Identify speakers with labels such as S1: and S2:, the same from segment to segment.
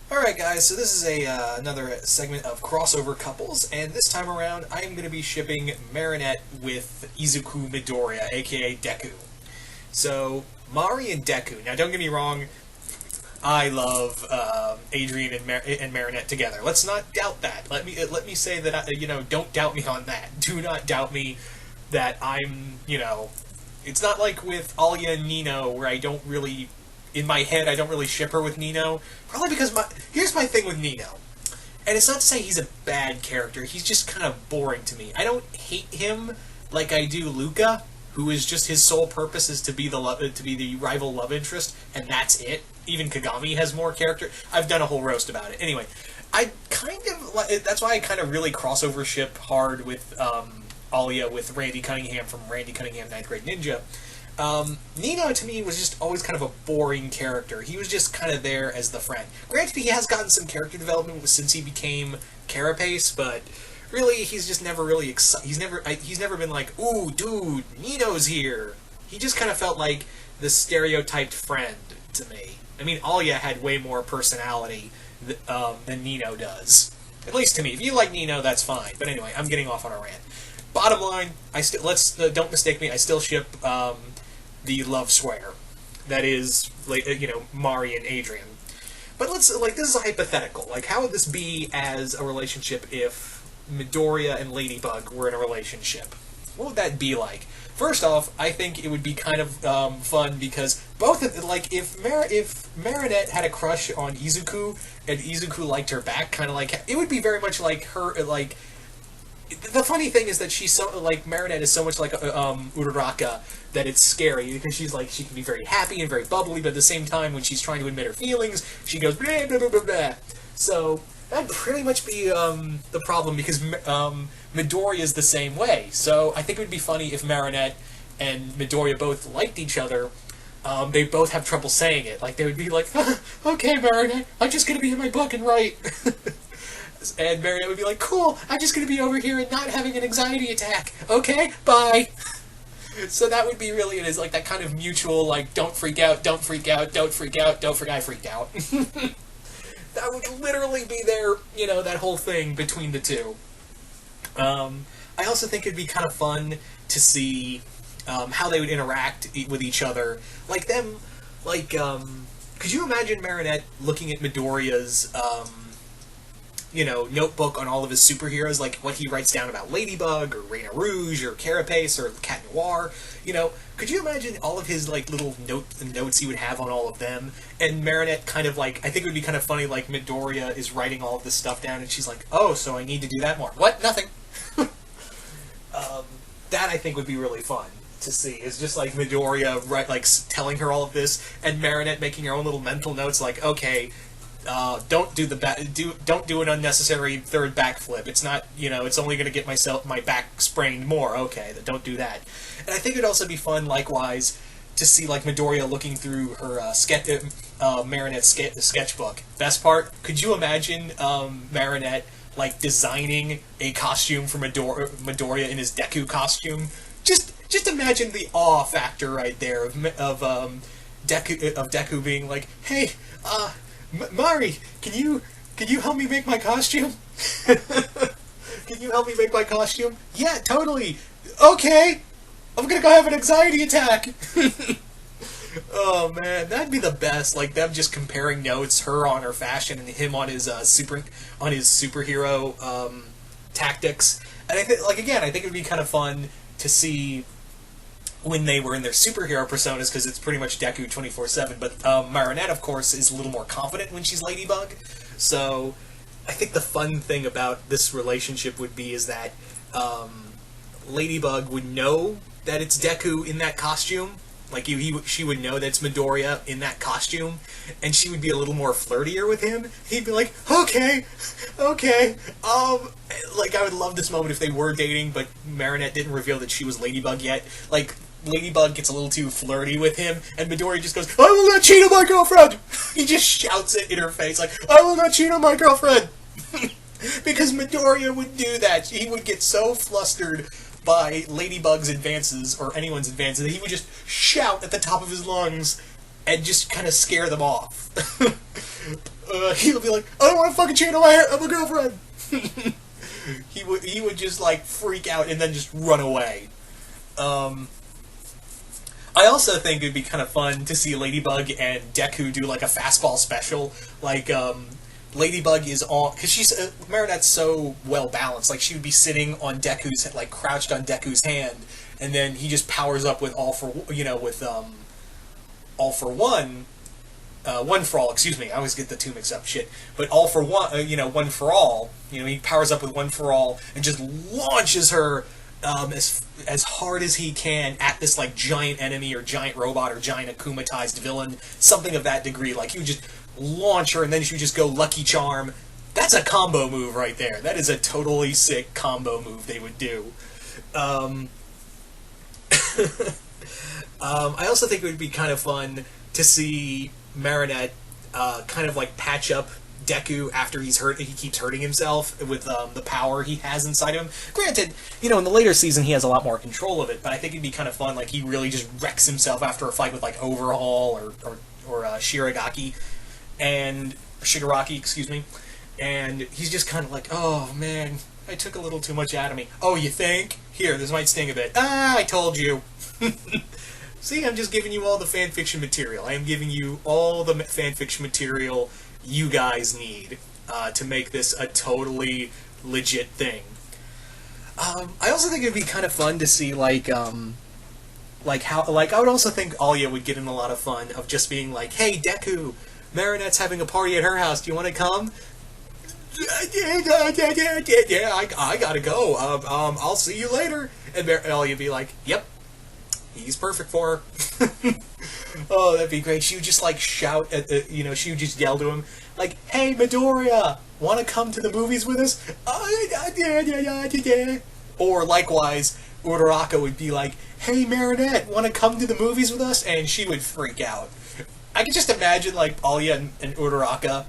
S1: Alright guys, so this is another segment of crossover couples, and this time around I am going to be shipping Marinette with Izuku Midoriya, aka Deku. So, Mari and Deku. Now don't get me wrong, I love Adrian and Marinette together. Let's not doubt that. Let me say that, don't doubt me on that. Do not doubt me that it's not like with Alia and Nino where I don't really in my head, I don't really ship her with Nino. Probably because here's my thing with Nino. And it's not to say he's a bad character, he's just kind of boring to me. I don't hate him like I do Luca, who is just his sole purpose is to be the rival love interest, and that's it. Even Kagami has more character. I've done a whole roast about it. Anyway, I kind of that's why I kind of really crossover ship hard with Alia with Randy Cunningham from Randy Cunningham Ninth Grade Ninja. Nino, to me, was just always kind of a boring character. He was just kind of there as the friend. Granted, he has gotten some character development since he became Carapace, but really, he's just never really he's never been like, ooh, dude, Nino's here. He just kind of felt like the stereotyped friend to me. I mean, Alia had way more personality than Nino does. At least to me. If you like Nino, that's fine. But anyway, I'm getting off on a rant. Bottom line, don't mistake me. I still ship the love swear. That is, Mari and Adrian. But this is a hypothetical. Like, how would this be as a relationship if Midoriya and Ladybug were in a relationship? What would that be like? First off, I think it would be kind of fun because both of if Marinette had a crush on Izuku and Izuku liked her back, kind of like it would be very much like her like. The funny thing is that she's so Marinette is so much like Uraraka that it's scary because she can be very happy and very bubbly, but at the same time when she's trying to admit her feelings, she goes blah blah blah blah blah. So that'd pretty much be the problem because Midoriya is the same way. So I think it would be funny if Marinette and Midoriya both liked each other. They both have trouble saying it. Like they would be like, "Okay, Marinette, I'm just gonna be in my book and write." And Marinette would be like, cool, I'm just going to be over here and not having an anxiety attack. Okay, bye. So that would be really, it is like that kind of mutual, like, don't freak out, don't freak out, don't freak out, don't freak out, I freaked out. That would literally be that whole thing between the two. I also think it'd be kind of fun to see how they would interact with each other. Could you imagine Marinette looking at Midoriya's, notebook on all of his superheroes, like what he writes down about Ladybug, or Reina Rouge, or Carapace, or Cat Noir, could you imagine all of his, little notes he would have on all of them, and Marinette kind of, I think it would be kind of funny, Midoriya is writing all of this stuff down, and she's like, oh, so I need to do that more. What? Nothing. That, I think, would be really fun to see, is just, Midoriya, telling her all of this, and Marinette making her own little mental notes, like, okay, don't do an unnecessary third backflip. It's not, it's only going to get my back sprained more. Okay, don't do that. And I think it'd also be fun, likewise, to see Midoriya looking through her Marinette's sketchbook. Best part, could you imagine Marinette designing a costume for Midoriya in his Deku costume? Just imagine the awe factor right there of Deku being like, hey, Mari, can you help me make my costume? Can you help me make my costume? Yeah, totally. Okay, I'm gonna go have an anxiety attack. Oh man, that'd be the best. Them just comparing notes, her on her fashion and him on his superhero tactics. And I think, I think it'd be kind of fun to see when they were in their superhero personas, because it's pretty much Deku 24/7, but Marinette, of course, is a little more confident when she's Ladybug. So I think the fun thing about this relationship would be is that Ladybug would know that it's Deku in that costume. She would know that it's Midoriya in that costume, and she would be a little more flirtier with him. He'd be like, okay, I would love this moment if they were dating, but Marinette didn't reveal that she was Ladybug yet. Ladybug gets a little too flirty with him, and Midoriya just goes, I will not cheat on my girlfriend! He just shouts it in her face, I will not cheat on my girlfriend! Because Midoriya would do that. He would get so flustered by Ladybug's advances, or anyone's advances, that he would just shout at the top of his lungs, and just kind of scare them off. he'll be like, I don't want to fucking chain on my hair. I'm a girlfriend. He would just like freak out and then just run away. I also think it'd be kind of fun to see Ladybug and Deku do like a fastball special. Like, Ladybug is on, because she's Marinette's so well balanced. Like, she would be sitting on Deku's, like crouched on Deku's hand, and then he just powers up with all for one. One for all, excuse me. I always get the two mixed up. Shit, but all for one. One for all. He powers up with one for all and just launches her as hard as he can at this like giant enemy or giant robot or giant akumatized villain, something of that degree. Like, he would just launch her and then she would just go Lucky Charm. That's a combo move right there. That is a totally sick combo move they would do. I also think it would be kind of fun to see Marinette kind of like patch up Deku after he keeps hurting himself with the power he has inside him. Granted, in the later season he has a lot more control of it, but I think it'd be kind of fun, like, he really just wrecks himself after a fight with like Overhaul or Shigaraki, excuse me, and he's just kind of like, oh man, I took a little too much out of me. Oh, you think? Here, this might sting a bit. I told you. See, I'm just giving you all the fanfiction material. I am giving you all the fanfiction material you guys need to make this a totally legit thing. I also think it'd be kind of fun to see, I would also think Alya would get in a lot of fun of just being like, hey, Deku, Marinette's having a party at her house. Do you want to come? Yeah, I gotta go. I'll see you later. And Alya would be like, yep. He's perfect for her. Oh, that'd be great. She would just like shout at she would just yell to him, like, hey, Midoriya, want to come to the movies with us? Or likewise, Uraraka would be like, hey, Marinette, want to come to the movies with us? And she would freak out. I could just imagine like Alya and Uraraka,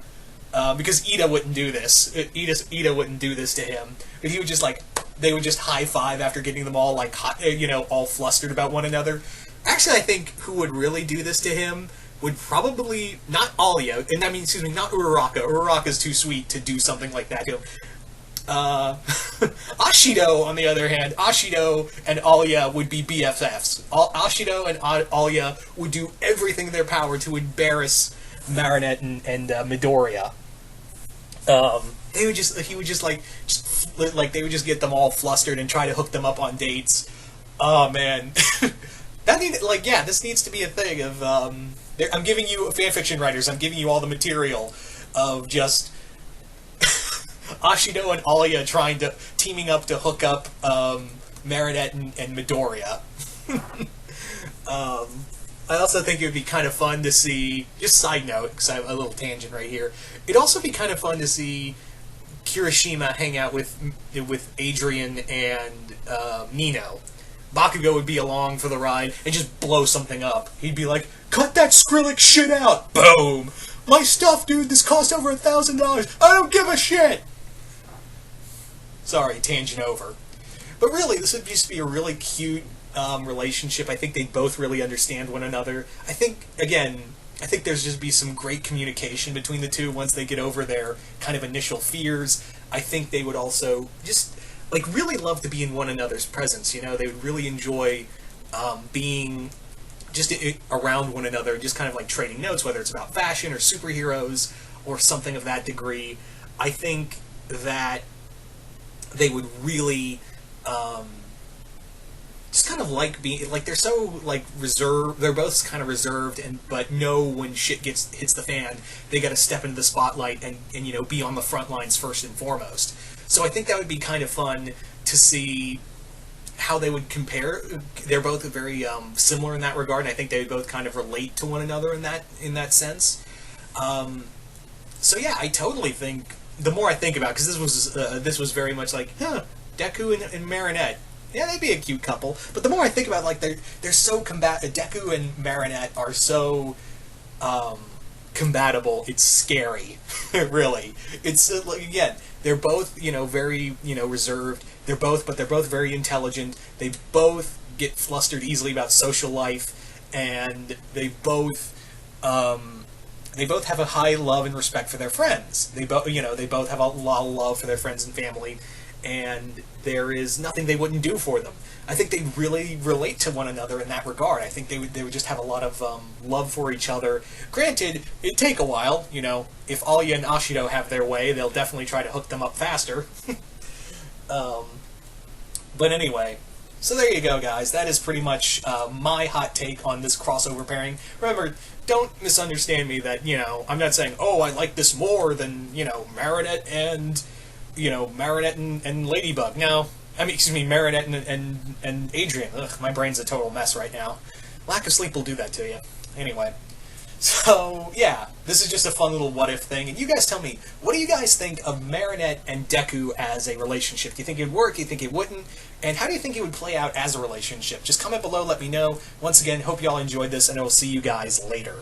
S1: because Ida wouldn't do this. Ida wouldn't do this to him. But he would just like, they would just high five after getting them all like hot, all flustered about one another. Actually, I think who would really do this to him would probably not Alya, and I mean, excuse me, not Uraraka. Uraraka's too sweet to do something like that to him. Ashido, on the other hand, Ashido and Alya would be BFFs. Ashido and Alya would do everything in their power to embarrass Marinette and Midoriya. They would just they would just get them all flustered and try to hook them up on dates. Oh man, this needs to be a thing of. I'm giving you fanfiction writers. I'm giving you all the material of just Ashido and Alya teaming up to hook up Marinette and Midoriya. I also think it would be kind of fun to see, just side note, because I have a little tangent right here, it'd also be kind of fun to see Kirishima hang out with Adrian and Nino. Bakugo would be along for the ride and just blow something up. He'd be like, cut that Skrillex shit out! Boom! My stuff, dude, this cost over $1,000! I don't give a shit! Sorry, tangent over. But really, this would just be a really cute relationship. I think they both really understand one another. I think there's just be some great communication between the two once they get over their kind of initial fears. I think they would also just really love to be in one another's presence. They would really enjoy being just around one another, just kind of like trading notes, whether it's about fashion or superheroes or something of that degree. I think that they would really just kind of like being they're so reserved. They're both kind of reserved, but know when shit hits the fan, they got to step into the spotlight and be on the front lines first and foremost. So I think that would be kind of fun to see how they would compare. They're both very similar in that regard, and I think they would both kind of relate to one another in that sense. So yeah, I totally think, the more I think about it, because this was very much like, Deku and Marinette. Yeah, they'd be a cute couple. But the more I think about it, they're so Deku and Marinette are so compatible. It's scary, really. It's again, they're both very reserved. They're both very intelligent. They both get flustered easily about social life, and they both they both have a high love and respect for their friends. They both, they both have a lot of love for their friends and family, and there is nothing they wouldn't do for them. I think they really relate to one another in that regard. I think they would just have a lot of love for each other. Granted, it'd take a while. If Alya and Ashido have their way, they'll definitely try to hook them up faster. But anyway, so there you go, guys. That is pretty much my hot take on this crossover pairing. Remember, don't misunderstand me that, I'm not saying, oh, I like this more than, Marinette and, Marinette and Ladybug. No. Excuse me, Marinette and Adrian. Ugh, my brain's a total mess right now. Lack of sleep will do that to you. Anyway. So, yeah, this is just a fun little what-if thing. And you guys tell me, what do you guys think of Marinette and Deku as a relationship? Do you think it would work? Do you think it wouldn't? And how do you think it would play out as a relationship? Just comment below, let me know. Once again, hope you all enjoyed this, and I will see you guys later.